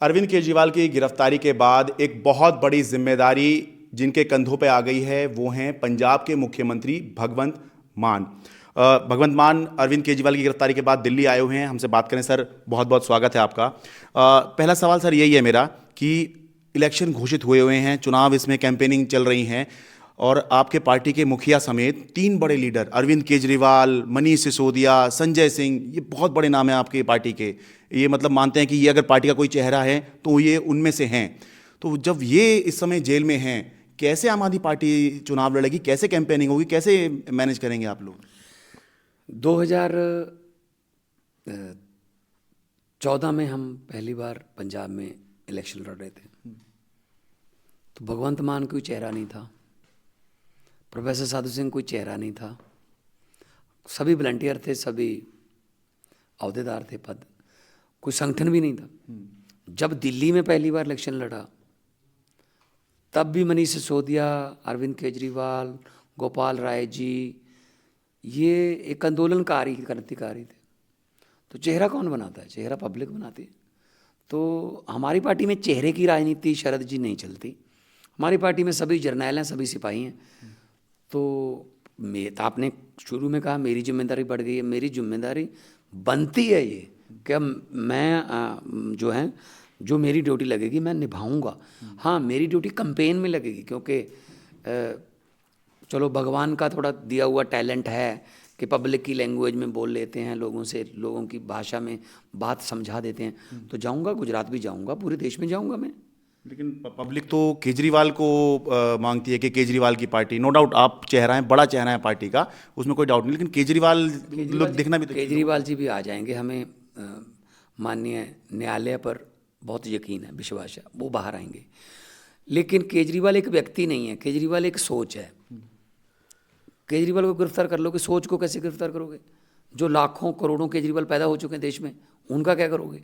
अरविंद केजरीवाल की गिरफ्तारी के बाद एक बहुत बड़ी जिम्मेदारी जिनके कंधों पे आ गई है वो हैं पंजाब के मुख्यमंत्री भगवंत मान। भगवंत मान अरविंद केजरीवाल की गिरफ्तारी के बाद दिल्ली आए हुए हैं, हमसे बात करें। सर बहुत बहुत स्वागत है आपका। पहला सवाल सर यही है मेरा कि इलेक्शन घोषित हुए हुए हैं, चुनाव इसमें कैंपेनिंग चल रही हैं और आपके पार्टी के मुखिया समेत 3 बड़े लीडर अरविंद केजरीवाल, मनीष सिसोदिया, संजय सिंह, ये बहुत बड़े नाम हैं आपकी पार्टी के। ये मतलब मानते हैं कि ये अगर पार्टी का कोई चेहरा है तो ये उनमें से हैं। तो जब ये इस समय जेल में हैं, कैसे आम आदमी पार्टी चुनाव लड़ेगी, कैसे कैंपेनिंग होगी, कैसे मैनेज करेंगे आप लोग? 2014 में हम पहली बार पंजाब में इलेक्शन लड़ रहे थे, तो भगवंत मान कोई चेहरा नहीं था, प्रोफेसर साधु सिंह कोई चेहरा नहीं था, सभी वॉलंटियर थे, सभी अहदेदार थे, पद, कोई संगठन भी नहीं था। जब दिल्ली में पहली बार इलेक्शन लड़ा तब भी मनीष सिसोदिया, अरविंद केजरीवाल, गोपाल राय जी ये एक आंदोलनकारी क्रांतिकारी थे। तो चेहरा कौन बनाता है? चेहरा पब्लिक बनाती है। तो हमारी पार्टी में चेहरे की राजनीति शरद जी नहीं चलती। हमारी पार्टी में सभी जर्नैल हैं, सभी सिपाही हैं। तो आपने शुरू में कहा मेरी जिम्मेदारी बढ़ गई है। मेरी जिम्मेदारी बनती है ये कि मैं जो मेरी ड्यूटी लगेगी मैं निभाऊंगा। हाँ, मेरी ड्यूटी कैंपेन में लगेगी, क्योंकि चलो भगवान का थोड़ा दिया हुआ टैलेंट है कि पब्लिक की लैंग्वेज में बोल लेते हैं, लोगों से लोगों की भाषा में बात समझा देते हैं। तो जाऊंगा, गुजरात भी जाऊंगा, पूरे देश में जाऊंगा मैं। लेकिन पब्लिक तो केजरीवाल को मांगती है कि केजरीवाल की पार्टी, नो डाउट आप चेहरा है, बड़ा चेहरा है पार्टी का, उसमें कोई डाउट नहीं, लेकिन केजरीवाल लोग दिखना भी तो। केजरीवाल जी भी आ जाएंगे, हमें माननीय न्यायालय पर बहुत यकीन है, विश्वास है, वो बाहर आएंगे। लेकिन केजरीवाल एक व्यक्ति नहीं है, केजरीवाल एक सोच है। केजरीवाल को गिरफ्तार कर लोगे, सोच को कैसे गिरफ्तार करोगे? जो लाखों करोड़ों केजरीवाल पैदा हो चुके हैं देश में, उनका क्या करोगे?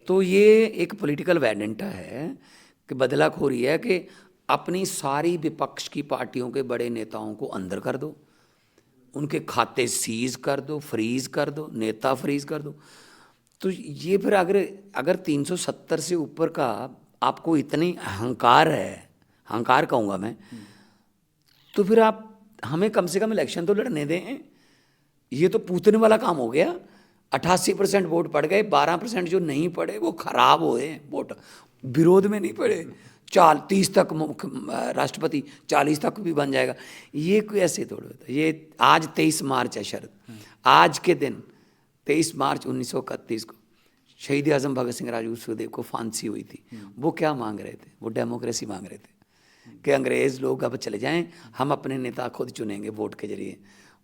तो ये एक पॉलिटिकल वेंडेंटा है कि बदलाखोरी है कि अपनी सारी विपक्ष की पार्टियों के बड़े नेताओं को अंदर कर दो, उनके खाते सीज कर दो, फ्रीज कर दो, नेता फ्रीज कर दो। तो ये फिर अगर 370 से ऊपर का आपको इतनी अहंकार है, अहंकार कहूँगा मैं, तो फिर आप हमें कम से कम इलेक्शन तो लड़ने दें। ये तो पूतने वाला काम हो गया। 88% वोट पड़ गए, 12% जो नहीं पड़े वो खराब हुए वोट, विरोध में नहीं पड़े। 30 तक राष्ट्रपति, 40 तक भी बन जाएगा। ये कोई ऐसे थोड़ा होता। ये आज 23 मार्च है शरद, आज के दिन 23 मार्च 1931 को शहीद आजम भगत सिंह राजगुरु सुखदेव को फांसी हुई थी। वो क्या मांग रहे थे? वो डेमोक्रेसी मांग रहे थे कि अंग्रेज़ लोग अब चले जाएं, हम अपने नेता खुद चुनेंगे वोट के जरिए।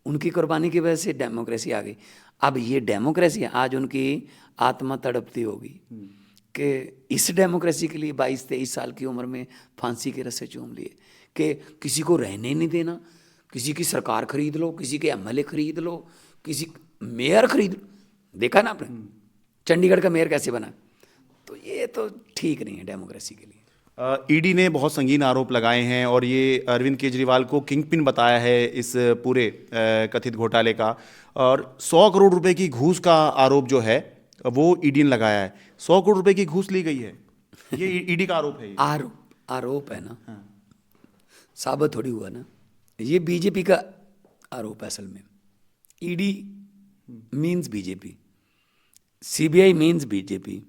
उनकी कुर्बानी की वजह से डेमोक्रेसी आ गई। अब ये डेमोक्रेसी है, आज उनकी आत्मा तड़पती होगी कि इस डेमोक्रेसी के लिए 22-23 साल की उम्र में फांसी के रस्से चूम लिए, कि किसी को रहने नहीं देना, किसी की सरकार खरीद लो, किसी के एमएलए खरीद लो, किसी मेयर खरीद लो। देखा ना आपने चंडीगढ़ का मेयर कैसे बना? तो ये तो ठीक नहीं है डेमोक्रेसी के लिए। ईडी ने बहुत संगीन आरोप लगाए हैं और ये अरविंद केजरीवाल को किंगपिन बताया है इस पूरे कथित घोटाले का, और 100 करोड़ रुपए की घूस का आरोप जो है वो ईडी ने लगाया है। 100 करोड़ रुपए की घूस ली गई है, ये ईडी का आरोप है। ये आरोप है ना। हाँ। साबित थोड़ी हुआ ना। ये बीजेपी का आरोप है असल में। ED means BJP, CBI means BJP,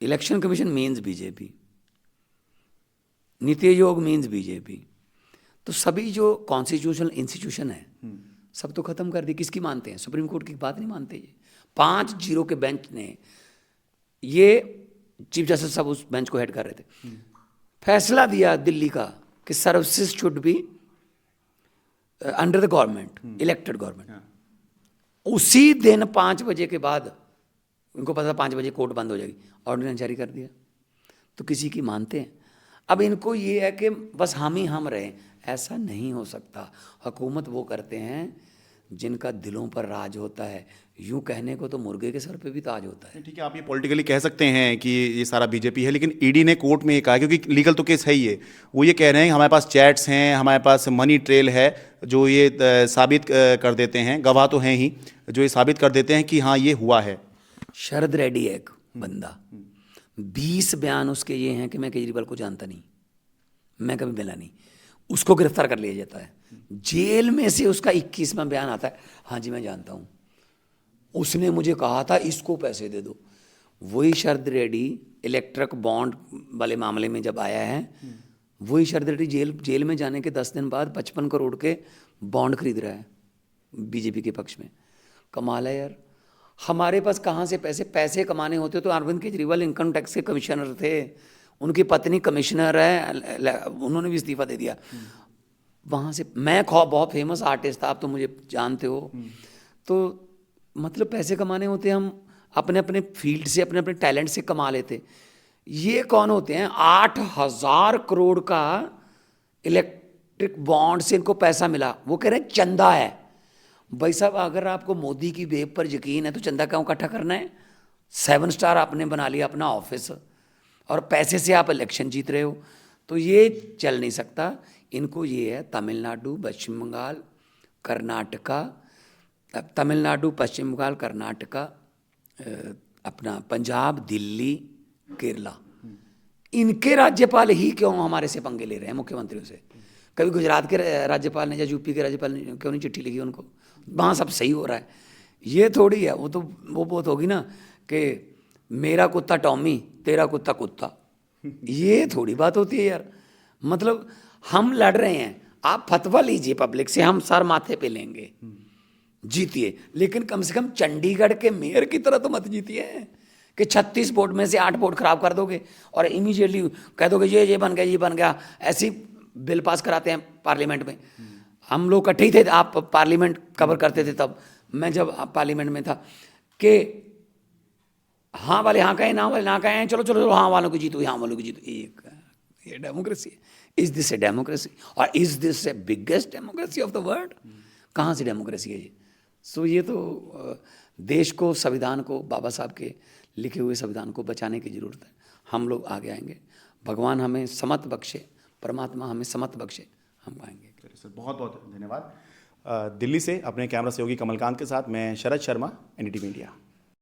election commission means BJP, NITI Aayog means BJP. तो सभी जो कॉन्स्टिट्यूशनल इंस्टीट्यूशन है सब तो खत्म कर दी। किसकी मानते हैं? सुप्रीम कोर्ट की बात नहीं मानते। ये 5-0 के बेंच ने, ये चीफ जस्टिस साहब उस बेंच को हेड कर रहे थे, फैसला दिया दिल्ली का कि services should be under the government, elected government. उसी दिन 5 बजे के बाद, उनको पता था 5 बजे कोर्ट बंद हो जाएगी, ऑर्डिनेंस जारी कर दिया। तो किसी की मानते हैं? अब इनको ये है कि बस हम ही हम रहें, ऐसा नहीं हो सकता। हुकूमत वो करते हैं जिनका दिलों पर राज होता है। यूं कहने को तो मुर्गे के सर पे भी ताज होता है। ठीक है, आप ये पॉलिटिकली कह सकते हैं कि ये सारा बीजेपी है, लेकिन ईडी ने कोर्ट में ये कहा, क्योंकि लीगल तो केस है ही है, वो ये कह रहे हैं हमारे पास चैट्स हैं, हमारे पास मनी ट्रेल है जो ये साबित कर देते हैं, गवाह तो हैं ही जो ये साबित कर देते हैं कि हाँ ये हुआ है। शरद रेड्डी एक बंदा, 20 बयान उसके ये हैं कि मैं केजरीवाल को जानता नहीं, मैं कभी मिला नहीं, उसको गिरफ्तार कर लिया जाता है। जेल में से उसका 21वां बयान आता है, हाँ जी मैं जानता हूँ, उसने मुझे कहा था इसको पैसे दे दो। वही शरद रेड्डी इलेक्ट्रिक बॉन्ड वाले मामले में जब आया है, वही शरद रेड्डी जेल में जाने के 10 दिन बाद 55 करोड़ के बॉन्ड खरीद रहा है बीजेपी के पक्ष में। कमाल है यार, हमारे पास कहाँ से पैसे कमाने होते तो अरविंद केजरीवाल इनकम टैक्स के कमिश्नर थे, उनकी पत्नी कमिश्नर है, उन्होंने भी इस्तीफा दे दिया। वहाँ से मैं बहुत फेमस आर्टिस्ट था, आप तो मुझे जानते हो, तो मतलब पैसे कमाने होते हम अपने अपने फील्ड से, अपने अपने टैलेंट से कमा लेते। ये कौन होते हैं? 8,000 करोड़ का इलेक्ट्रिक बॉन्ड से इनको पैसा मिला, वो कह रहे हैं चंदा है। भाई साहब, अगर आपको मोदी की वेब पर यकीन है तो चंदा क्यों इकट्ठा करना है? 7 स्टार आपने बना लिया अपना ऑफिस और पैसे से आप इलेक्शन जीत रहे हो, तो ये चल नहीं सकता। इनको ये है तमिलनाडु, पश्चिम बंगाल, कर्नाटका, तमिलनाडु, पश्चिम बंगाल, कर्नाटका, अपना पंजाब, दिल्ली, केरला, इनके राज्यपाल ही क्यों हमारे से पंगे ले रहे हैं मुख्यमंत्रियों से? कभी गुजरात के राज्यपाल ने या यूपी के राज्यपाल ने क्यों नहीं चिट्ठी लिखी उनको? वहाँ सब सही हो रहा है। ये थोड़ी है, वो तो वो बहुत होगी ना कि मेरा कुत्ता टॉमी, तेरा कुत्ता कुत्ता, ये थोड़ी बात होती है यार। मतलब हम लड़ रहे हैं, आप फतवा लीजिए पब्लिक से, हम सर माथे पे लेंगे, जीतिए, लेकिन कम से कम चंडीगढ़ के मेयर की तरह तो मत जीतिए कि 36 वोट में से 8 वोट खराब कर दोगे और इमीडिएटली कह दोगे ये बन गया, ये बन गया। ऐसी बिल पास कराते हैं पार्लियामेंट में। हम लोग इकट्ठे ही थे, आप पार्लियामेंट कवर करते थे तब, मैं जब पार्लियामेंट में था, कि हाँ वाले हाँ कहें, ना वाले ना कहें, चलो चलो हाँ वालों की जीतो, हाँ वालों की जीतो। ये डेमोक्रेसी है? Is this a democracy? और is this a biggest democracy of the world? कहाँ से डेमोक्रेसी है ये? सो ये तो देश को, संविधान को, बाबा साहब के लिखे हुए संविधान को बचाने की ज़रूरत है। हम लोग आगे आएंगे, भगवान हमें समत बख्शे, परमात्मा हमें समत बख्शे, हम आएंगे। सर बहुत बहुत धन्यवाद। दिल्ली से अपने कैमरा सहयोगी कमलकांत के साथ मैं शरद शर्मा, NDTV इंडिया।